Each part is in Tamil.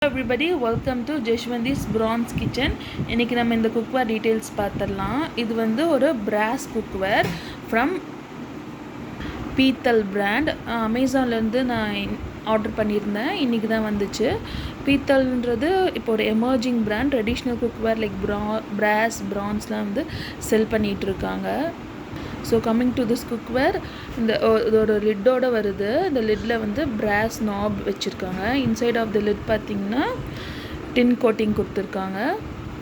everybody, welcome to Jeshwanti's Bronze Kitchen. இன்னைக்கு நம்ம இந்த குக்வேர் டீடைல்ஸ் பார்த்துடலாம். இது வந்து ஒரு brass cookware from பீத்தல் பிராண்ட். அமேசான்லேருந்து நான் ஆர்டர் பண்ணியிருந்தேன். இன்றைக்கி தான் வந்துச்சு. பீத்தல்ன்றது இப்போ ஒரு emerging brand. Traditional cookware like brass, bronzeலாம் வந்து செல் பண்ணிகிட்ருக்காங்க. So coming to this cookware, இதோட லிட்டோடு வருது. இந்த லிட்டில் வந்து brass knob வச்சுருக்காங்க. இன்சைட் ஆஃப் த லிட் பார்த்திங்கன்னா டின் கோட்டிங் கொடுத்துருக்காங்க.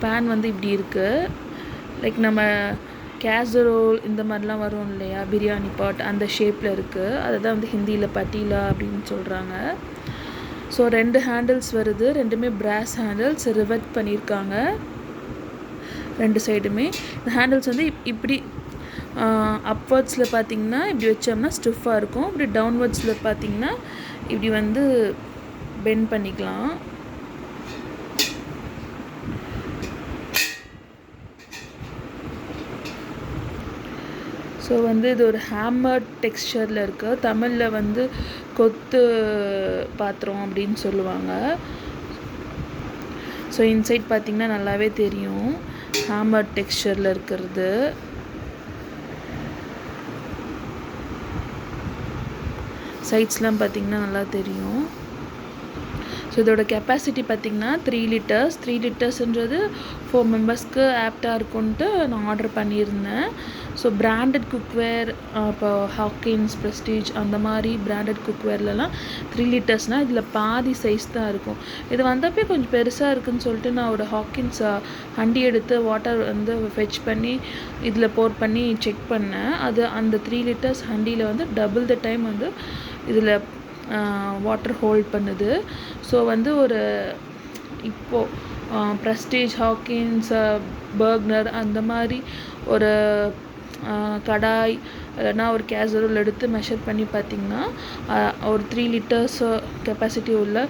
பேன் வந்து இப்படி இருக்குது. லைக் நம்ம கேசரோல் இந்த மாதிரிலாம் வரும் இல்லையா, பிரியாணி பாட், அந்த ஷேப்பில் இருக்குது. அதை தான் வந்து ஹிந்தியில் பட்டீலா அப்படின்னு சொல்கிறாங்க. ஸோ 2 ஹேண்டில்ஸ் வருது. ரெண்டுமே brass ஹேண்டில்ஸ் ரிவெட் பண்ணியிருக்காங்க. 2 சைடுமே இந்த ஹேண்டில்ஸ் வந்து இப்படி அப்வர்ட்ஸில் பார்த்திங்கன்னா இப்படி வச்சோம்னா ஸ்டிஃபாக இருக்கும். இப்படி டவுன்வர்ட்ஸில் பார்த்திங்கன்னா இப்படி வந்து பெண்ட் பண்ணிக்கலாம். ஸோ வந்து இது ஒரு ஹேமர் டெக்ஸ்சரில் இருக்குது. தமிழில் வந்து கொத்து பாத்திரம் அப்படின்னு சொல்லுவாங்க. ஸோ இன்சைட் பார்த்திங்கன்னா நல்லாவே தெரியும் ஹேமர் டெக்ஸ்சரில் இருக்கிறது. சைட்ஸ்லாம் பார்த்திங்கன்னா நல்லா தெரியும். ஸோ இதோட கெப்பாசிட்டி பார்த்திங்கன்னா 3 லிட்டர்ஸ். 3 லிட்டர்ஸ்ன்றது 4 மெம்பர்ஸ்க்கு ஆப்டாக இருக்கும்ன்ட்டு நான் ஆர்டர் பண்ணியிருந்தேன். ஸோ பிராண்டட் குக்வேர், இப்போ ஹாக்கின்ஸ், ப்ரெஸ்டீஜ் அந்த மாதிரி பிராண்டட் குக்வேர்லலாம் 3 லிட்டர்ஸ்னால் இதில் பாதி சைஸ் தான் இருக்கும். இது வந்தப்போ கொஞ்சம் பெருசாக இருக்குதுன்னு சொல்லிட்டு நான் ஒரு ஹாக்கின்ஸ் ஹண்டி எடுத்து வாட்டர் வந்து ஃபெச் பண்ணி இதில் போர் பண்ணி செக் பண்ணேன். அது அந்த 3 லிட்டர்ஸ் ஹண்டியில் வந்து டபுள் த டைம் வந்து இதில் வாட்டர் ஹோல்ட் பண்ணுது. ஸோ வந்து ஒரு இப்போது ப்ரெஸ்டீஜ், ஹாக்கின்ஸ், பர்க்னர் அந்த மாதிரி ஒரு கடாய் இல்லைனா ஒரு கேசரோல் எடுத்து மெஷர் பண்ணி பார்த்திங்கன்னா ஒரு 3 லிட்டர்ஸ் கெப்பாசிட்டி உள்ள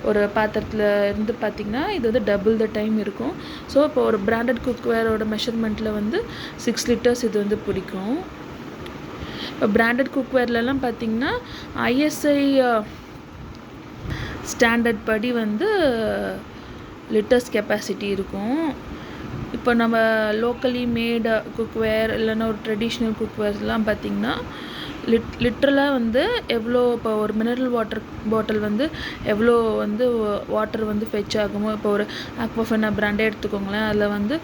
ஒரு பாத்திரத்தில் இருந்து பார்த்திங்கன்னா இது வந்து டபுள் த டைம் இருக்கும். ஸோ இப்போ ஒரு பிராண்டட் குக்வேரோட மெஷர்மெண்ட்டில் வந்து 6 லிட்டர்ஸ் இது வந்து பிடிக்கும். இப்போ பிராண்டட் குக்வேர்லலாம் பார்த்திங்கன்னா ஐஎஸ்ஐ ஸ்டாண்டர்ட் படி வந்து லிட்டர்ஸ் கெப்பாசிட்டி இருக்கும். இப்போ நம்ம லோக்கலி மேடு குக்வேர் இல்லைன்னா ஒரு ட்ரெடிஷ்னல் குக்வேர்ஸ்லாம் பார்த்திங்கன்னா லிட்ரலாக வந்து எவ்வளோ, இப்போ ஒரு மினரல் வாட்டர் பாட்டில் வந்து எவ்வளோ வந்து வாட்டர் வந்து ஃபெச் ஆகுமோ, இப்போ ஒரு ஆக்வாஃபெனா பிராண்டே எடுத்துக்கோங்களேன், அதில் வந்து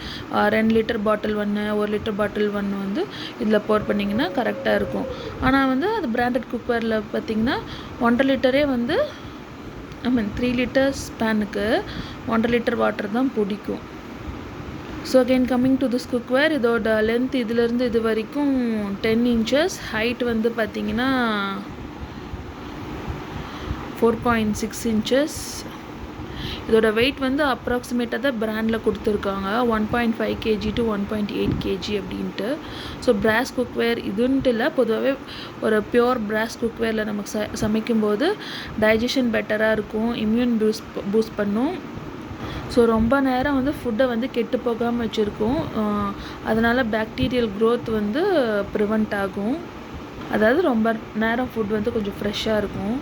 2 லிட்டர் பாட்டில் 1 லிட்டர் பாட்டில் 1 வந்து இதில் போர் பண்ணிங்கன்னா கரெக்டாக இருக்கும். ஆனால் வந்து அது பிராண்டட் குக்வேரில் பார்த்திங்கன்னா 1.5 லிட்டரே வந்து 3 லிட்டர்ஸ் பேனுக்கு 1.5 லிட்டர் வாட்டர் தான் பிடிக்கும். So again coming to this cookware, இதோட லென்த் இதிலேருந்து இது வரைக்கும் 10 இன்ச்சஸ், ஹைட் வந்து பார்த்திங்கன்னா 4.6 இன்ச்சஸ். இதோட வெயிட் வந்து அப்ராக்சிமேட்டாக தான் பிராண்டில் கொடுத்துருக்காங்க, 1.5 kg to 1.8 kg அப்படின்ட்டு. ஸோ brass குக்வேர் இதுன்ட்டு இல்லை, பொதுவாகவே ஒரு பியோர் brass குக்வேரில் நமக்கு சமைக்கும்போது டைஜஷன் பெட்டராக இருக்கும், இம்யூன் பூஸ்ட் பண்ணும். ஸோ ரொம்ப நேரம் வந்து ஃபுட்டை வந்து கெட்டு போகாமல் வச்சுருக்கும். அதனால் பாக்டீரியல் க்ரோத் வந்து ப்ரிவெண்ட் ஆகும். அதாவது ரொம்ப நேரம் ஃபுட் வந்து கொஞ்சம் ஃப்ரெஷ்ஷாக இருக்கும்.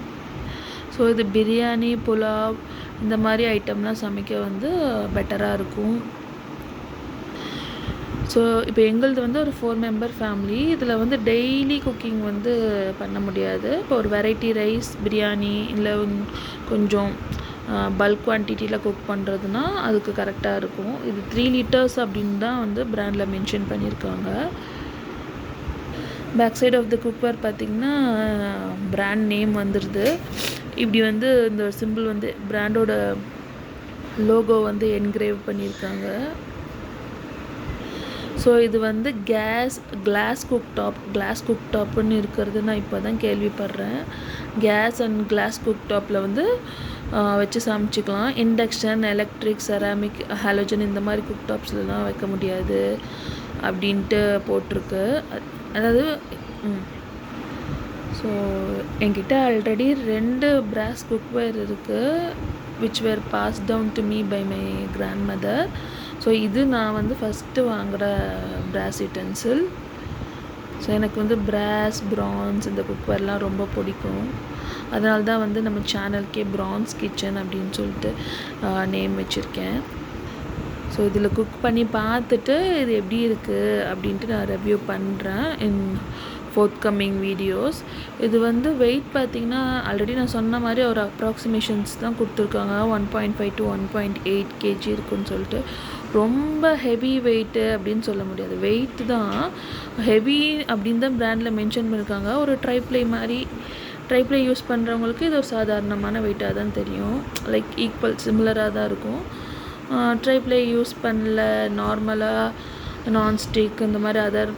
ஸோ இது பிரியாணி, புலாவ் இந்த மாதிரி ஐட்டம்லாம் சமைக்க வந்து பெட்டராக இருக்கும். ஸோ இப்போ எங்களது வந்து ஒரு 4 மெம்பர் ஃபேமிலி. இதில் வந்து டெய்லி குக்கிங் வந்து பண்ண முடியாது. இப்போ ஒரு வெரைட்டி ரைஸ், பிரியாணி இல்லை கொஞ்சம் பல்க் குவான்டிட்டியில் குக் பண்ணுறதுனா அதுக்கு கரெக்டாக இருக்கும். இது 3 லிட்டர்ஸ் அப்படின்னு தான் வந்து பிராண்டில் மென்ஷன் பண்ணியிருக்காங்க. Back side of the cookware பார்த்திங்கன்னா பிராண்ட் நேம் வந்துடுது. இப்படி வந்து இந்த சிம்பிள் வந்து பிராண்டோட லோகோ வந்து என்கிரேவ் பண்ணியிருக்காங்க. ஸோ இது வந்து கிளாஸ் குக் டாப்புன்னு இருக்கிறது நான் இப்போ தான் கேள்விப்படுறேன். கேஸ் அண்ட் கிளாஸ் குக் டாப்பில் வந்து வச்சு சமைச்சிக்கலாம். இண்டக்ஷன், எலக்ட்ரிக், செராமிக், ஹாலோஜன் இந்த மாதிரி குக் டாப்ஸ்லாம் வைக்க முடியாது அப்படின்ட்டு போட்டிருக்கு. அதாவது ஸோ என்கிட்ட ஆல்ரெடி 2 brass குக்வேர் இருக்குது, which were passed down to me by my grandmother. So இது நான் வந்து ஃபஸ்ட்டு வாங்குகிற brass utensil. ஸோ எனக்கு வந்து brass, bronze இந்த குக்வேர்லாம் ரொம்ப பிடிக்கும். அதனால தான் வந்து நம்ம சேனலுக்கே பிரான்ஸ் கிச்சன் அப்படின்னு சொல்லிட்டு நேம் வச்சுருக்கேன். ஸோ இதில் குக் பண்ணி பார்த்துட்டு இது எப்படி இருக்குது அப்படின்ட்டு நான் ரிவ்யூ பண்ணுறேன் இன் ஃபோர்த்கம்மிங் வீடியோஸ். இது வந்து வெயிட் பார்த்திங்கன்னா ஆல்ரெடி நான் சொன்ன மாதிரி ஒரு அப்ராக்சிமேஷன்ஸ் தான் கொடுத்துருக்காங்க. 1.5 to 1.8 kg இருக்குன்னு சொல்லிட்டு. ரொம்ப ஹெவி வெயிட்டு அப்படின்னு சொல்ல முடியாது. வெயிட் தான் ஹெவி அப்படின்னு தான் ப்ராண்டில் மென்ஷன் பண்ணியிருக்காங்க. ஒரு ட்ரைப்ளே யூஸ் பண்ணுறவங்களுக்கு இது ஒரு சாதாரணமான வெயிட்டாக தான் தெரியும். லைக் ஈக்குவல் சிமிலராக தான் இருக்கும். ட்ரைப்ளே யூஸ் பண்ணல, நார்மலாக நான்ஸ்டிக் இந்த மாதிரி other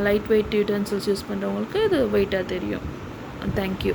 light weight utensils use பண்ணுறவங்களுக்கு இது வெயிட்டாக தெரியும். தேங்க்யூ.